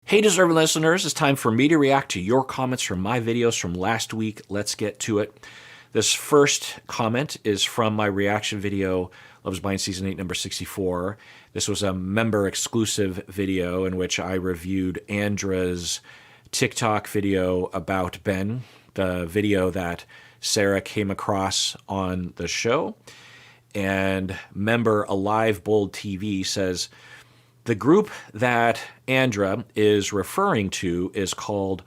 Hey, deserving listeners, it's time for me to react to your comments from my videos from last week. Let's get to it. This first comment is from my reaction video, Love is Blind Season 8, number 64. This was a member-exclusive video in which I reviewed Andra's TikTok video about Ben, the video that Sarah came across on the show. And member Alive Bold TV says, the group that Andra is referring to is called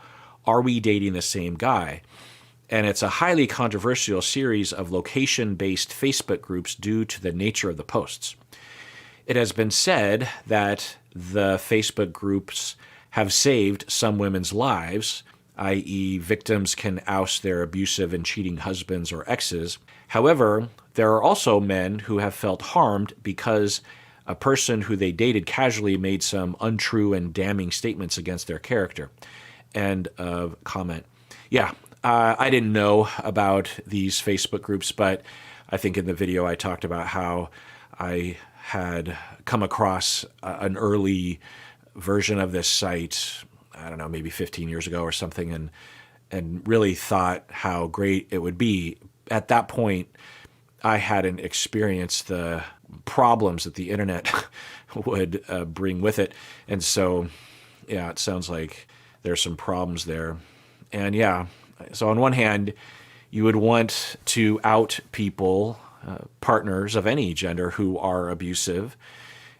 Are We Dating the Same Guy? And it's a highly controversial series of location-based Facebook groups due to the nature of the posts. It has been said that the Facebook groups have saved some women's lives, i.e. victims can oust their abusive and cheating husbands or exes. However, there are also men who have felt harmed because a person who they dated casually made some untrue and damning statements against their character. End of comment. Yeah, I didn't know about these Facebook groups, but I think in the video I talked about how I had come across an early version of this site, I don't know, maybe 15 years ago or something, and really thought how great it would be. At that point, I hadn't experienced the problems that the internet would bring with it. And so, yeah, it sounds like there's some problems there. And yeah, so on one hand, you would want to out people, partners of any gender who are abusive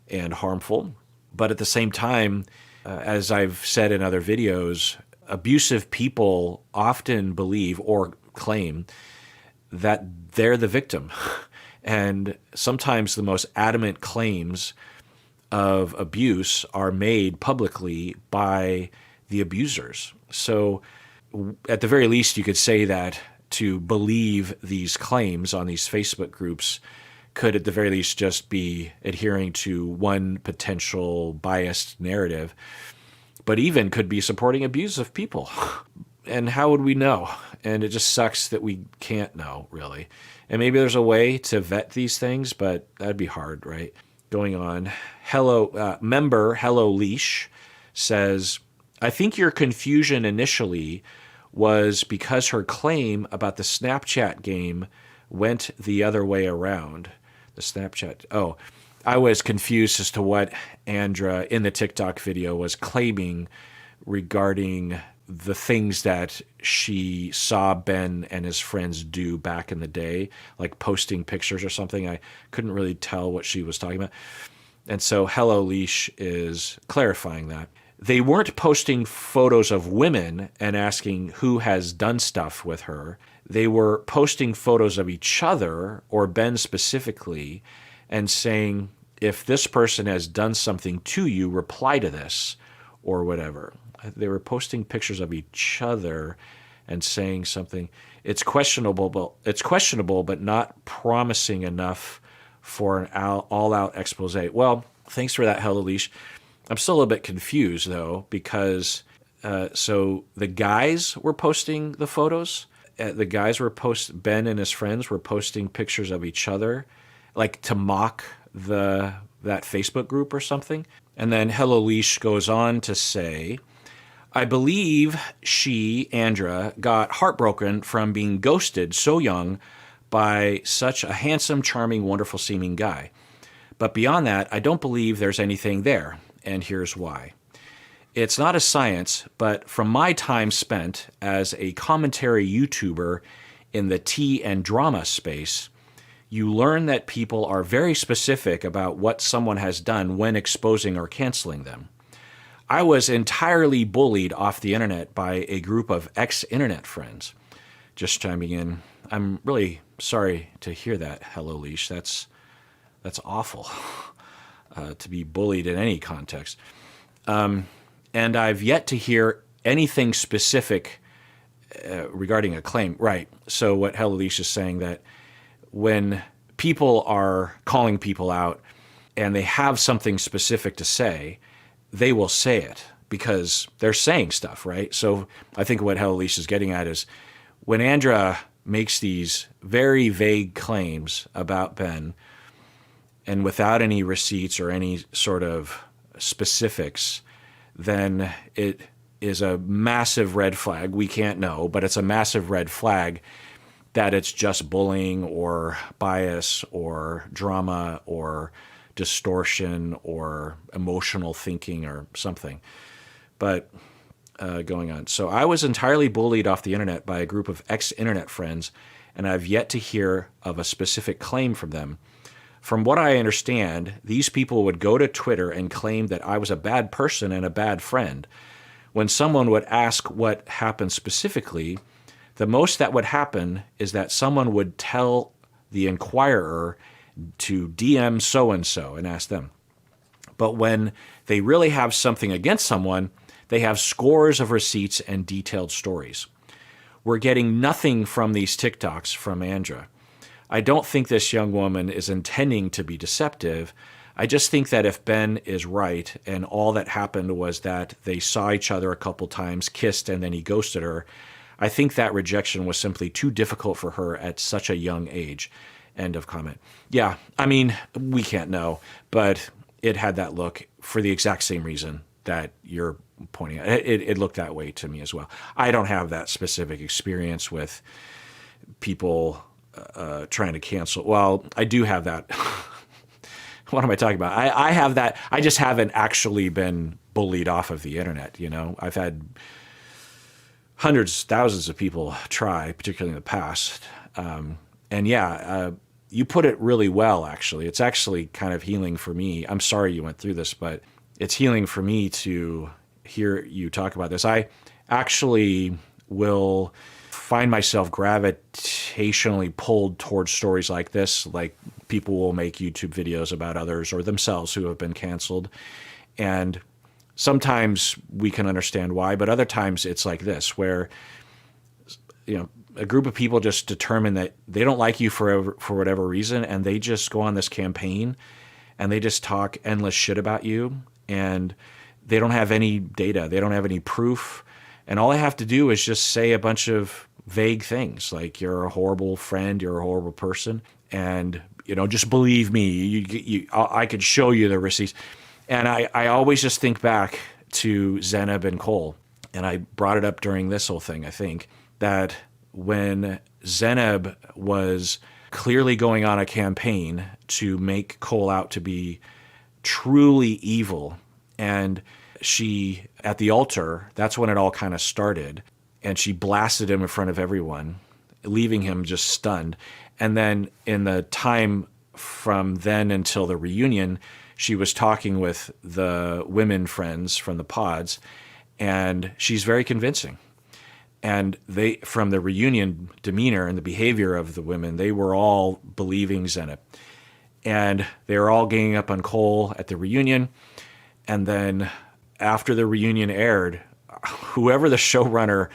and harmful. But at the same time, as I've said in other videos, abusive people often believe or claim that they're the victim. And sometimes the most adamant claims of abuse are made publicly by the abusers. So at the very least, you could say that to believe these claims on these Facebook groups could at the very least just be adhering to one potential biased narrative, but even could be supporting abusive people. And how would we know? And it just sucks that we can't know, really. And maybe there's a way to vet these things, but that'd be hard, right? Going on. Member Hello Leash says, I think your confusion initially was because her claim about the Snapchat game went the other way around. The Snapchat. Oh, I was confused as to what Andra in the TikTok video was claiming regarding the things that she saw Ben and his friends do back in the day, like posting pictures or something. I couldn't really tell what she was talking about. And so Hello Leash is clarifying that. They weren't posting photos of women and asking who has done stuff with her. They were posting photos of each other, or Ben specifically, and saying, if this person has done something to you, reply to this, or whatever. They were posting pictures of each other and saying something. It's questionable, but not promising enough for an all-out expose. Well, thanks for that, Hello Leash. I'm still a little bit confused, though, because so the guys were posting the photos. The guys were Ben and his friends were posting pictures of each other, like to mock that Facebook group or something. And then Hello Leash goes on to say, I believe she, Andra, got heartbroken from being ghosted so young by such a handsome, charming, wonderful-seeming guy. But beyond that, I don't believe there's anything there, and here's why. It's not a science, but from my time spent as a commentary YouTuber in the tea and drama space, you learn that people are very specific about what someone has done when exposing or canceling them. I was entirely bullied off the internet by a group of ex-internet friends. Just chiming in, I'm really sorry to hear that, Hello Leash. That's awful to be bullied in any context. And I've yet to hear anything specific regarding a claim. Right. So what Hello Leash is saying, that when people are calling people out and they have something specific to say, they will say it because they're saying stuff, right? So I think what Hello Leash is getting at is when Andra makes these very vague claims about Ben and without any receipts or any sort of specifics, then it is a massive red flag. We can't know, but it's a massive red flag that it's just bullying or bias or drama or distortion or emotional thinking or something. But going on. So I was entirely bullied off the internet by a group of ex-internet friends, and I've yet to hear of a specific claim from them. From what I understand, these people would go to Twitter and claim that I was a bad person and a bad friend. When someone would ask what happened specifically, the most that would happen is that someone would tell the inquirer to DM so-and-so and ask them. But when they really have something against someone, they have scores of receipts and detailed stories. We're getting nothing from these TikToks from Andra. I don't think this young woman is intending to be deceptive. I just think that if Ben is right and all that happened was that they saw each other a couple times, kissed, and then he ghosted her, I think that rejection was simply too difficult for her at such a young age. End of comment. Yeah, I mean, we can't know, but it had that look for the exact same reason that you're pointing out. It looked that way to me as well. I don't have that specific experience with people trying to cancel. Well, I do have that. What am I talking about? I have that. I just haven't actually been bullied off of the internet. You know, I've had hundreds, thousands of people try, particularly in the past. And yeah, you put it really well, actually. It's actually kind of healing for me. I'm sorry you went through this, but it's healing for me to hear you talk about this. I actually will find myself gravitationally pulled towards stories like this. Like, people will make YouTube videos about others or themselves who have been canceled. And sometimes we can understand why, but other times it's like this, where, you know, a group of people just determine that they don't like you for whatever reason, and they just go on this campaign and they just talk endless shit about you, and they don't have any data, they don't have any proof, and all they have to do is just say a bunch of vague things like you're a horrible friend, you're a horrible person, and you know, just believe me, I could show you the receipts. And I always just think back to Zeneb and Cole, and I brought it up during this whole thing, I think, that when Zeneb was clearly going on a campaign to make Cole out to be truly evil, and she, at the altar, that's when it all kind of started, and she blasted him in front of everyone, leaving him just stunned. And then in the time from then until the reunion, she was talking with the women friends from the pods, and she's very convincing. And they, from the reunion demeanor and the behavior of the women, they were all believing Zeneb. And they were all ganging up on Cole at the reunion. And then after the reunion aired, whoever the showrunner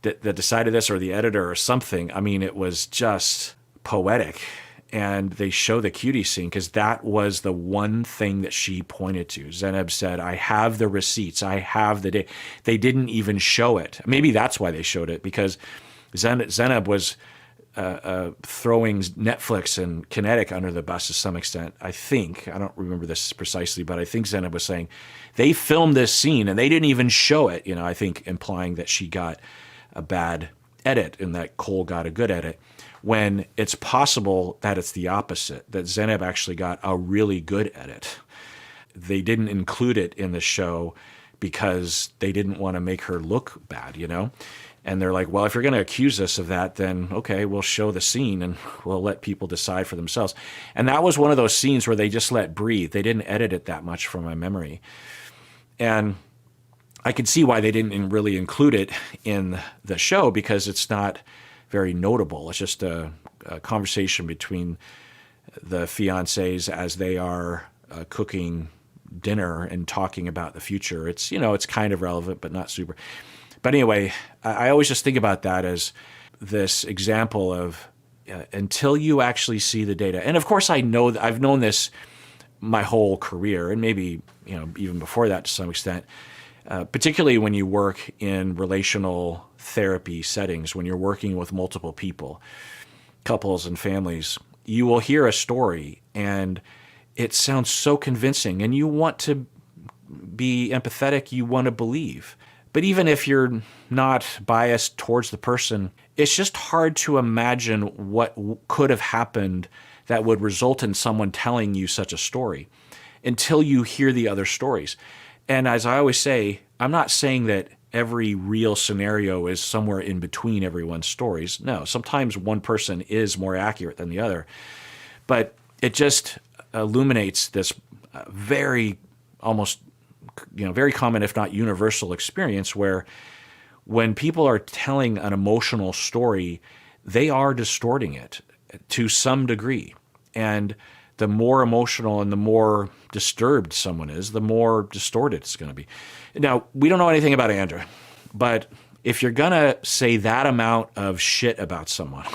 that decided this, or the editor or something, I mean, it was just poetic. And they show the cutie scene because that was the one thing that she pointed to. Zeneb said, I have the receipts. I have the data. They didn't even show it. Maybe that's why they showed it, because Zeneb was throwing Netflix and Kinetic under the bus to some extent. I think, I don't remember this precisely, but I think Zeneb was saying they filmed this scene and they didn't even show it. You know, I think implying that she got a bad edit and that Cole got a good edit, when it's possible that it's the opposite, that Zeneb actually got a really good edit. They didn't include it in the show because they didn't want to make her look bad, you know? And they're like, well, if you're going to accuse us of that, then okay, we'll show the scene and we'll let people decide for themselves. And that was one of those scenes where they just let breathe. They didn't edit it that much from my memory. And I could see why they didn't really include it in the show, because it's not very notable. It's just a conversation between the fiancés as they are cooking dinner and talking about the future. It's, you know, it's kind of relevant, but not super. But anyway, I always just think about that as this example of until you actually see the data. And of course, I know that I've known this my whole career, and maybe, you know, even before that to some extent, particularly when you work in relational therapy settings, when you're working with multiple people, couples and families, you will hear a story and it sounds so convincing and you want to be empathetic, you want to believe. But even if you're not biased towards the person, it's just hard to imagine what could have happened that would result in someone telling you such a story until you hear the other stories. And as I always say, I'm not saying that every real scenario is somewhere in between everyone's stories. No, sometimes one person is more accurate than the other. But it just illuminates this very almost very common, if not universal experience where when people are telling an emotional story, they are distorting it to some degree. And the more emotional and the more disturbed someone is, the more distorted it's going to be. Now, we don't know anything about Andra, but if you're going to say that amount of shit about someone,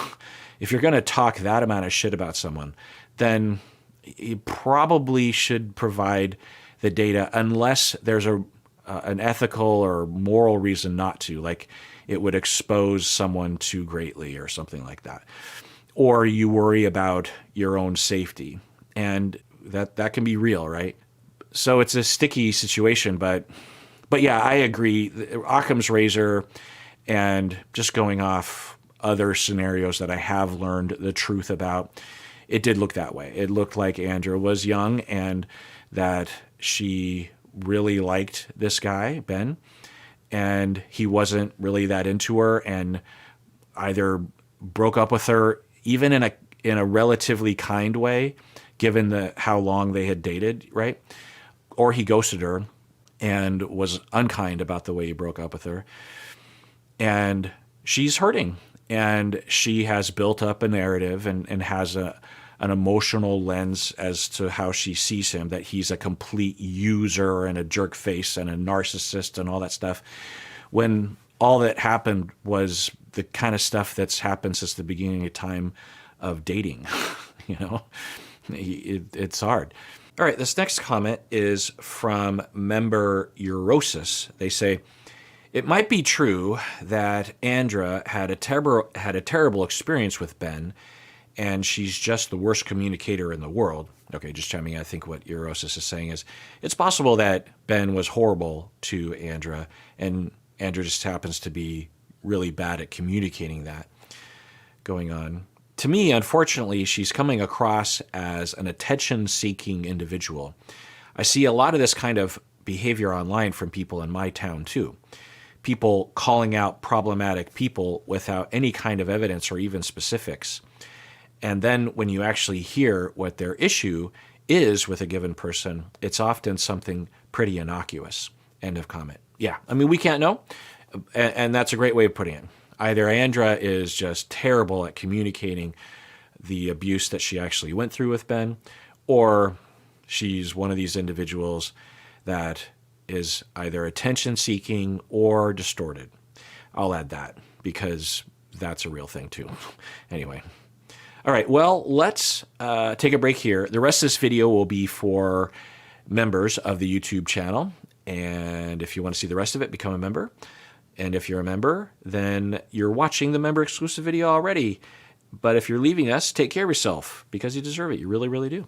if you're going to talk that amount of shit about someone, then you probably should provide the data unless there's an ethical or moral reason not to, like it would expose someone too greatly or something like that. Or you worry about your own safety. And that can be real, right? So it's a sticky situation, but yeah, I agree. Occam's razor and just going off other scenarios that I have learned the truth about, it did look that way. It looked like Andra was young and that she really liked this guy, Ben, and he wasn't really that into her and either broke up with her even in a relatively kind way, given how long they had dated, right? Or he ghosted her and was unkind about the way he broke up with her. And she's hurting. And she has built up a narrative and has an emotional lens as to how she sees him, that he's a complete user and a jerk face and a narcissist and all that stuff, when all that happened was the kind of stuff that's happened since the beginning of time of dating. It's hard. All right, this next comment is from member Eurosis. They say, it might be true that Andra had a terrible experience with Ben, and she's just the worst communicator in the world. Okay, just chiming in, I think what Eurosis is saying is, it's possible that Ben was horrible to Andra, and Andra just happens to be really bad at communicating that going on. To me, unfortunately, she's coming across as an attention-seeking individual. I see a lot of this kind of behavior online from people in my town, too. People calling out problematic people without any kind of evidence or even specifics. And then when you actually hear what their issue is with a given person, it's often something pretty innocuous. End of comment. Yeah, I mean, we can't know. And that's a great way of putting it. Either Andra is just terrible at communicating the abuse that she actually went through with Ben, or she's one of these individuals that is either attention-seeking or distorted. I'll add that because that's a real thing too. Anyway. All right, well, let's take a break here. The rest of this video will be for members of the YouTube channel. And if you want to see the rest of it, become a member. And if you're a member, then you're watching the member exclusive video already. But if you're leaving us, take care of yourself because you deserve it. You really, really do.